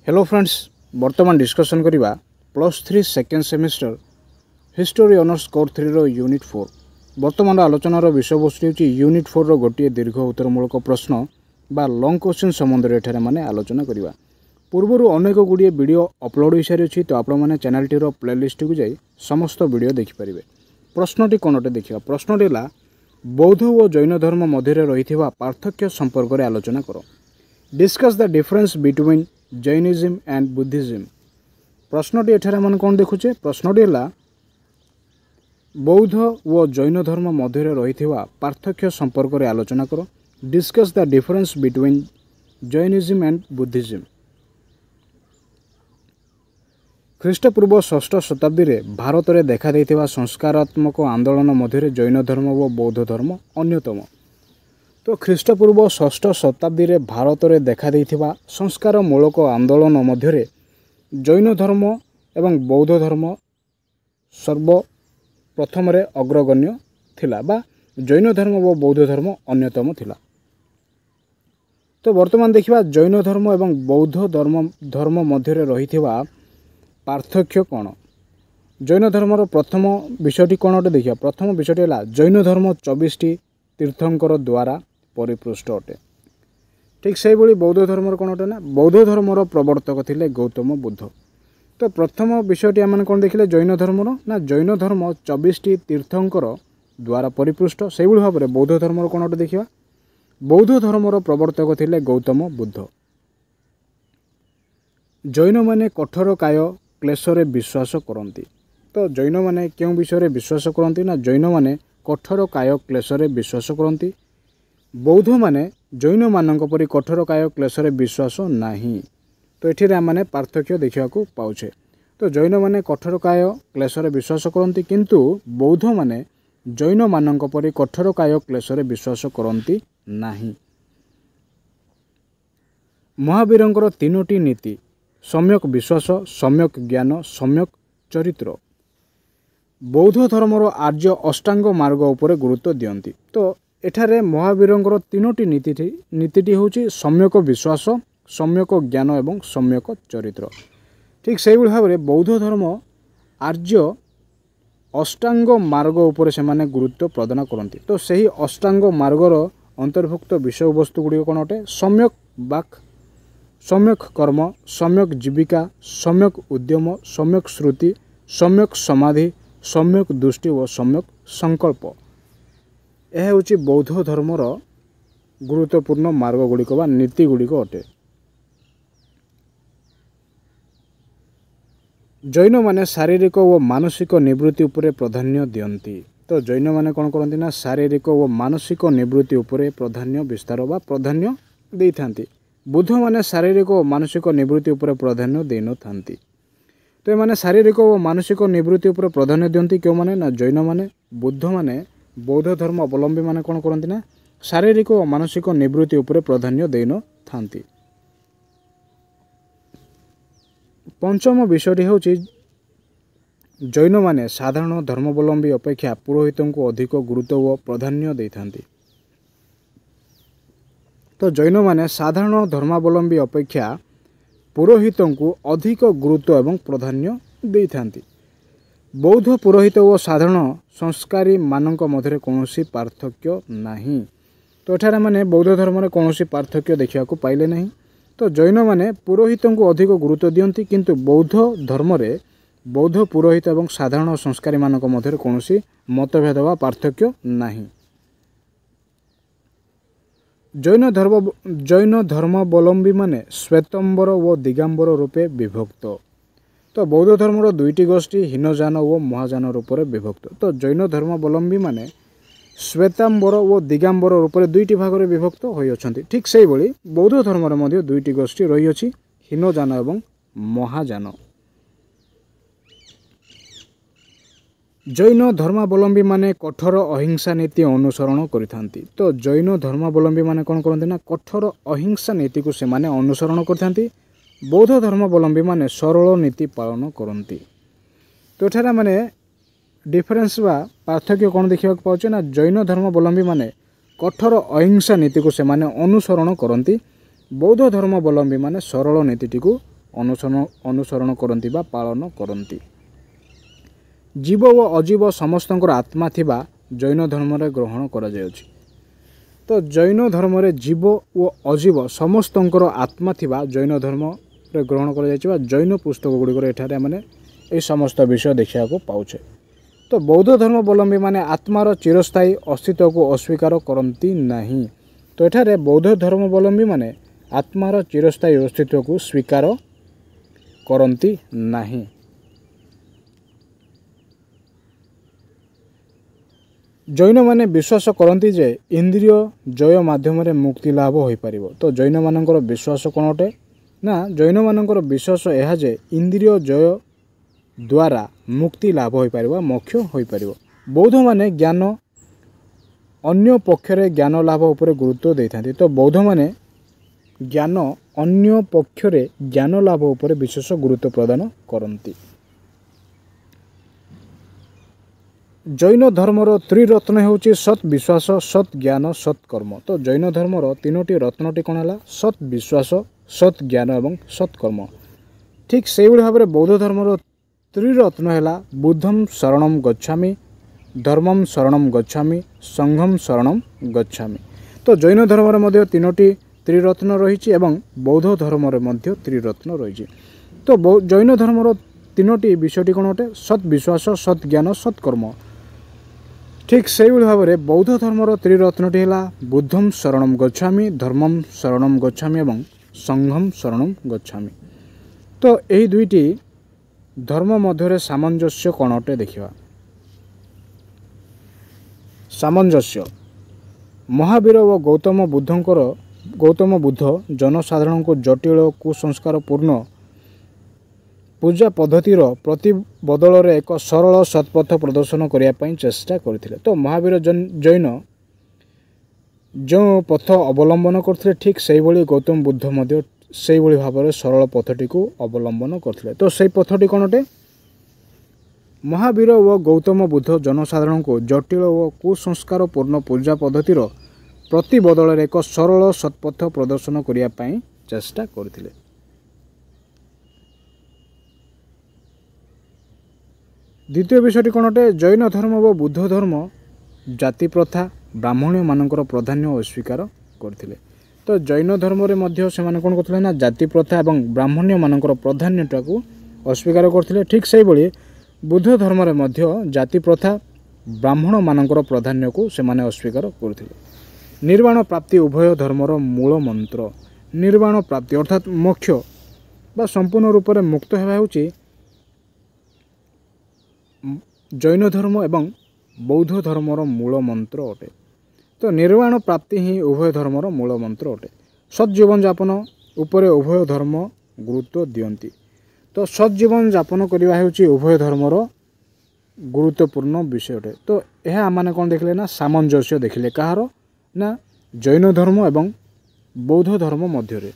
Hello friends, वर्तमान discussion करिबा +3 second semester history honours core 3 रो unit 4। वर्तमान आलोचनार विषय वस्तु होची यूनिट 4 रो गोटे दीर्घ उत्तरमूलक प्रश्न बा लॉन्ग क्वेश्चन संबंध रे एठारे माने आलोचना करिबा। पूर्वरु अनेक गुडी वीडियो अपलोड होई सारी अछि, तो आपण माने चैनल टी रो प्लेलिस्ट को जाई समस्त वीडियो देखि परिबे। प्रश्नटी कोनटे देखिबा। प्रश्नटी ला बौद्ध और जैन धर्म मध्य रहिथिबा पार्थक्य संपर्क रे आलोचना करो। Discuss the difference between Jainism and Buddhism. प्रश्नटी एठारे मन कौन देखुचे। प्रश्नटी है बौद्ध और जैन धर्म मध्य रहिथिबा पार्थक्य संपर्क रे आलोचना करो। Discuss the difference between Jainism and Buddhism. ख्रीष्टपूर्व 6ठ शताब्दी रे भारत में देखा देइथिबा संस्कारात्मक आंदोलन मध्य जैन धर्म और बौद्ध धर्म अन्यतम। तो ख्रीष्टपूर्व 6ठ शताब्दी रे भारत में देखा देइथिबा संस्कार मूलक आंदोलन मध्य जैन धर्म एवं बौद्ध धर्म सर्वप्रथम अग्रगण्य थिला बा जैन धर्म और बौद्ध धर्म अन्यतम थिला। तो वर्तमान देखिबा जैन धर्म एवं बौद्ध धर्म मध्य रहिथिबा पार्थक्य कौन। जैन धर्मर प्रथम विषयटी कौन देखिए। प्रथम विषयटी है जैन धर्म 24 तीर्थंकर द्वारा परिपृष्ट अटे। ठीक से भाई बौद्ध धर्म कौन अटे ना, बौद्ध धर्मर प्रवर्तक थिले गौतम बुद्ध। तो प्रथम विषयटी आम कौन देखिले जैन धर्मर ना, जैन धर्म 24 तीर्थंकर द्वारा परिपृष्ट। से भाव में बौद्ध धर्मर कौन अटे देखिए। बौद्ध धर्मर प्रवर्तक थिले गौतम बुद्ध। जैन माने कठोर काय क्लेश रे विश्वास करती। तो जैन माने क्यों विषय रे विश्वास करती ना, जैन माने कठोर काय क्लेश रे विश्वास करती। बौद्ध माने जैन मानक परि कठोर काय क्लेश रे विश्वास नाही। तो एठी रे माने पार्थक्य देखिया को पाउछे। तो जैन माने कठोर काय क्लेश रे विश्वास करती, किंतु बौद्ध माने जैन मानक परि कठोर काय क्लेश रे विश्वास करती नाही। महावीरंकर तीनोटी नीति सम्यक विश्वास, सम्यक ज्ञान, सम्यक चरित्र बौद्ध धर्मर आर्य अष्टांग मार्ग उपरे गुरुत्व दियंती। तो एठारे महावीरंकर तीनोटी नीतिटी होची सम्यक विश्वास, सम्यक ज्ञान एवं सम्यक चरित्र। ठीक से भाव में बौद्ध धर्म आर्य अष्टांग मार्ग उपरे से माने गुरुत्व प्रदान करती। तो सही अष्टांग मार्गर अंतर्भुक्त विषय वस्तु गुड़ी कौन अटे। सम्यक वाक्, सम्यक कर्म, सम्यक जीविका, सम्यक उद्यम, सम्यक श्रुति, सम्यक समाधि, सम्यक दृष्टि और सम्यक संकल्प। यह हूँ बौद्ध धर्मर गुरुत्वपूर्ण मार्ग गुड़िक बा नीति गुड़िक अटे। जैन माने शारीरिक और मानसिक निवृत्ति उपरे प्राधान्य दियंती। तो जैन माने कौन करती ना, शारीरिक और मानसिक निवृत्ति उपरे प्राधान्य विस्तार बा प्राधान्य दे थांती। बुद्ध माने शारीरिक और मानसिक निवृत्ति उपरे प्राधान्य दे न थांती। तो ये माने शारीरिक और मानसिक निवृत्ति उपरे प्राधान्य दियंती क्यों माने ना, जैन माने बुद्ध माने बौद्ध धर्म अवलंबी माने कौन करती ना, शारीरिक और मानसिक निवृत्ति उपरे प्राधान्य दे न थांती। पंचम विषयटी होची जैन माने साधारण धर्मावलंबी अपेक्षा पुरोहितों को अधिक गुरुत्व और प्राधान्य दे थांती। तो जैन माने साधारण धर्मावलंबी अपेक्षा पुरोहितों को अधिक गुरुत्व एवं प्राधान्य दे थांती। बौद्ध पुरोहित और साधारण संस्कारी मानक मध्य कौनसी पार्थक्य नहीं। तो एठारे माने बौद्ध धर्म में कौनसी पार्थक्य देखा पाइले नहीं। तो जैन माने पुरोहितों को अधिक गुरुत्व दियंती, किंतु बौद्ध धर्म में बौद्ध पुरोहित एवं साधारण संस्कारी मानक मध्य कौनसी मतभेद वा पार्थक्य नहीं। जैन धर्मावलंबी माने श्वेतंबर और दिगंबर रूपे विभक्त। तो बौद्ध धर्मर दुईटी गोष्ठी हीनजान और महाजान रूप में विभक्त। तो जैन धर्मावलंबी माने श्वेतांबर और दिगंबर रूप में दुईटी भाग में विभक्त होई अछंती। ठीक से भाई बौद्ध धर्म में दुईटी गोष्ठी रही अछि, हीनजान एवं महाजान। जैन धर्मावलंबी माने कठोर अहिंसा नीति अनुसरण करिथांती। तो जैन धर्मावलंबी माने कौन करती ना, कठोर अहिंसा नीति को से माने अनुसरण करिथांती। बौद्ध धर्मावलंबी माने सरल नीति पालन करती। तो एठारे माने डिफरेंस बा पार्थक्य कौन देखा पाचे ना, जैन धर्मावलंबी माने कठोर अहिंसा नीति को से माने अनुसरण करती। बौद्ध धर्मावलंबी माने सरल नीतिटी को ଅନୁସରଣ କରନ୍ତି ବା ପାଳନ କରନ୍ତି। ଜୀବ ଓ ଅଜୀବ ସମସ୍ତଙ୍କର ଆତ୍ମା ଥିବା ଜୈନ ଧର୍ମରେ ଗ୍ରହଣ କରାଯାଉଛି। ତ ଜୈନ ଧର୍ମରେ ଜୀବ ଓ ଅଜୀବ ସମସ୍ତଙ୍କର ଆତ୍ମା ଥିବା ଜୈନ ଧର୍ମରେ ଗ୍ରହଣ କରାଯାଇଛି ବା ଜୈନ ପୁସ୍ତକ ଗୁଡ଼ିକରେ ଏଠାରେ ଆମେ ଏହି ସମସ୍ତ ବିଷୟ ଦେଖିବାକୁ ପାଉଛେ। ତ ବୌଦ୍ଧ ଧର୍ମାବଲମ୍ବୀମାନେ ଆତ୍ମାର ଚିରସ୍ଥାୟୀ ଅସ୍ତିତ୍ୱକୁ ଅସ୍ୱୀକାର କରନ୍ତି ନାହିଁ। ତ ଏଠାରେ ବୌଦ୍ଧ ଧର୍ମାବଲମ୍ବୀମାନେ ଆତ୍ମାର ଚିରସ୍ଥାୟୀ ଅସ୍ତିତ୍ୱକୁ ସ୍ୱୀକାର କରନ୍ତି ନାହିଁ। ଜୈନମାନେ ବିଶ୍ୱାସ କରନ୍ତି ଯେ ଇନ୍ଦ୍ରିୟ ଜୟ ମାଧ୍ୟମରେ ମୁକ୍ତି ଲାଭ ହୋଇପାରିବ। ତ ଜୈନମାନଙ୍କର ବିଶ୍ୱାସ କ'ଣ ଅଟେ ନା ଜୈନମାନଙ୍କର ବିଶ୍ୱାସ ଏହା ଯେ ଇନ୍ଦ୍ରିୟ ଜୟ ଦ୍ୱାରା ମୁକ୍ତି ଲାଭ ହୋଇପାରିବ, ମୋକ୍ଷ ହୋଇପାରିବ। ବୌଦ୍ଧମାନେ ଜ୍ଞାନ ଅନ୍ୟ ପକ୍ଷରେ ଜ୍ଞାନ ଲାଭ ଉପରେ ଗୁରୁତ୍ୱ ଦେଇଥାନ୍ତି। ତ ବୌଦ୍ଧମାନେ ଅନ୍ୟ ପକ୍ଷରେ ଜ୍ଞାନ ଲାଭ ଉପରେ ବିଶେଷ ଗୁରୁତ୍ୱ ପ୍ରଦାନ କରନ୍ତି। ଜୈନ ଧର୍ମର ତ୍ରିରତ୍ନ ହେଉଛି ସତ୍ ବିଶ୍ୱାସ, ସତ୍ ଜ୍ଞାନ, ସତ୍ କର୍ମ। ତ ଜୈନ ଧର୍ମର ତିନୋଟି ରତ୍ନଟି କ'ଣ ହେଲା? ସତ୍ ବିଶ୍ୱାସ, ସତ୍ ଜ୍ଞାନ ଏବଂ ସତ୍ କର୍ମ। ଠିକ୍ ସେଇଭଳି ଭାବରେ ବୌଦ୍ଧ ଧର୍ମର ତ୍ରିରତ୍ନ ହେଲା ବୁଦ୍ଧମ୍ ଶରଣମ୍ ଗଚ୍ଛାମି, ଧର୍ମମ୍ ଶରଣମ୍ ଗଚ୍ଛାମି, ସଂଘମ୍ ଶରଣମ୍ ଗଚ୍ଛାମି। ତ ଜୈନ ଧର୍ମରେ ମଧ୍ୟ ତିନୋଟି ତ୍ରିରତ୍ନ ରହିଛି ଏବଂ ବୌଦ୍ଧ ଧର୍ମରେ ମଧ୍ୟ ତ୍ରିରତ୍ନ ରହିଛି। ତ ଜୈନ ଧର୍ମର ତିନୋଟି ବିଷୟଟି କ'ଣ ଅଟେ? ସତ୍ ବିଶ୍ୱାସ, ସତ୍ ଜ୍ଞାନ, ସତ୍ କର୍ମ। ଠିକ୍ ସେଇଭଳି ଭାବରେ ବୌଦ୍ଧ ଧର୍ମର ତ୍ରିରତ୍ନଟି ହେଲା ବୁଦ୍ଧମ୍ ଶରଣମ୍ ଗଚ୍ଛାମି, ଧର୍ମମ୍ ଶରଣମ୍ ଗଚ୍ଛାମି ଏବଂ ସଂଘମ୍ ଶରଣମ୍ ଗଚ୍ଛାମି। ତ ଏହି ଦୁଇଟି ଧର୍ମ ମଧ୍ୟରେ ସାମଞ୍ଜସ୍ୟ କ'ଣ ଅଟେ ଦେଖିବା। ସାମଞ୍ଜସ୍ୟ ମହାବୀର ଓ ଗୌତମ ବୁଦ୍ଧ ଜନସାଧାରଣଙ୍କୁ ଜଟିଳ କୁସଂସ୍କାରପୂର୍ଣ୍ଣ ପୂଜା ପଦ୍ଧତିର ପ୍ରତିବଦଳରେ ଏକ ସରଳ ସତ୍ପଥ ପ୍ରଦର୍ଶନ କରିବା ପାଇଁ ଚେଷ୍ଟା କରିଥିଲେ। ତ ମହାବୀର ଜୈନ ଯେଉଁ ପଥ ଅବଲମ୍ବନ କରିଥିଲେ ଠିକ୍ ସେଇଭଳି ଗୌତମ ବୁଦ୍ଧ ମଧ୍ୟ ସେଇଭଳି ଭାବରେ ସରଳ ପଥଟିକୁ ଅବଲମ୍ବନ କରିଥିଲେ। ତ ସେଇ ପଥଟି କ'ଣ ଅଟେ? ମହାବୀର ଓ ଗୌତମ ବୁଦ୍ଧ ଜନସାଧାରଣଙ୍କୁ ଜଟିଳ ଓ କୁସଂସ୍କାରପୂର୍ଣ୍ଣ ପୂଜା ପଦ୍ଧତିର ପ୍ରତିବଦଳରେ ଏକ ସରଳ ସତ୍ପଥ ପ୍ରଦର୍ଶନ କରିବା ପାଇଁ ଚେଷ୍ଟା କରିଥିଲେ। ଦ୍ୱିତୀୟ ବିଷୟଟି କ'ଣ ଅଟେ? ଜୈନ ଧର୍ମ ଓ ବୁଦ୍ଧ ଧର୍ମ ଜାତି ପ୍ରଥା ବ୍ରାହ୍ମଣ୍ୟମାନଙ୍କର ପ୍ରାଧାନ୍ୟ ଅସ୍ୱୀକାର କରିଥିଲେ। ତ ଜୈନ ଧର୍ମରେ ମଧ୍ୟ ସେମାନେ କ'ଣ କରୁଥିଲେ ନା ଜାତି ପ୍ରଥା ଏବଂ ବ୍ରାହ୍ମଣ୍ୟମାନଙ୍କର ପ୍ରାଧାନ୍ୟଟାକୁ ଅସ୍ୱୀକାର କରିଥିଲେ। ଠିକ୍ ସେଇଭଳି ବୁଦ୍ଧ ଧର୍ମରେ ମଧ୍ୟ ଜାତି ପ୍ରଥା ବ୍ରାହ୍ମଣମାନଙ୍କର ପ୍ରାଧାନ୍ୟକୁ ସେମାନେ ଅସ୍ୱୀକାର କରୁଥିଲେ। ନିର୍ବାଣ ପ୍ରାପ୍ତି ଉଭୟ ଧର୍ମର ମୂଳ ମନ୍ତ୍ର। ନିର୍ବାଣ ପ୍ରାପ୍ତି ଅର୍ଥାତ୍ ମୋକ୍ଷ ବା ସମ୍ପୂର୍ଣ୍ଣ ରୂପରେ ମୁକ୍ତ ହେବା ହେଉଛି ଜୈନ ଧର୍ମ ଏବଂ ବୌଦ୍ଧ ଧର୍ମର ମୂଳ ମନ୍ତ୍ର ଅଟେ। ତ ନିର୍ବାଣ ପ୍ରାପ୍ତି ହିଁ ଉଭୟ ଧର୍ମର ମୂଳ ମନ୍ତ୍ର ଅଟେ। ସତ୍ ଜୀବନଯାପନ ଉପରେ ଉଭୟ ଧର୍ମ ଗୁରୁତ୍ୱ ଦିଅନ୍ତି। ତ ସତ୍ ଜୀବନଯାପନ କରିବା ହେଉଛି ଉଭୟ ଧର୍ମର ଗୁରୁତ୍ୱପୂର୍ଣ୍ଣ ବିଷୟ ଅଟେ। ତ ଏହା ଆମମାନେ କ'ଣ ଦେଖିଲେ ନା ସାମଞ୍ଜସ୍ୟ ଦେଖିଲେ କାହାର ନା ଜୈନ ଧର୍ମ ଏବଂ ବୌଦ୍ଧ ଧର୍ମ ମଧ୍ୟରେ।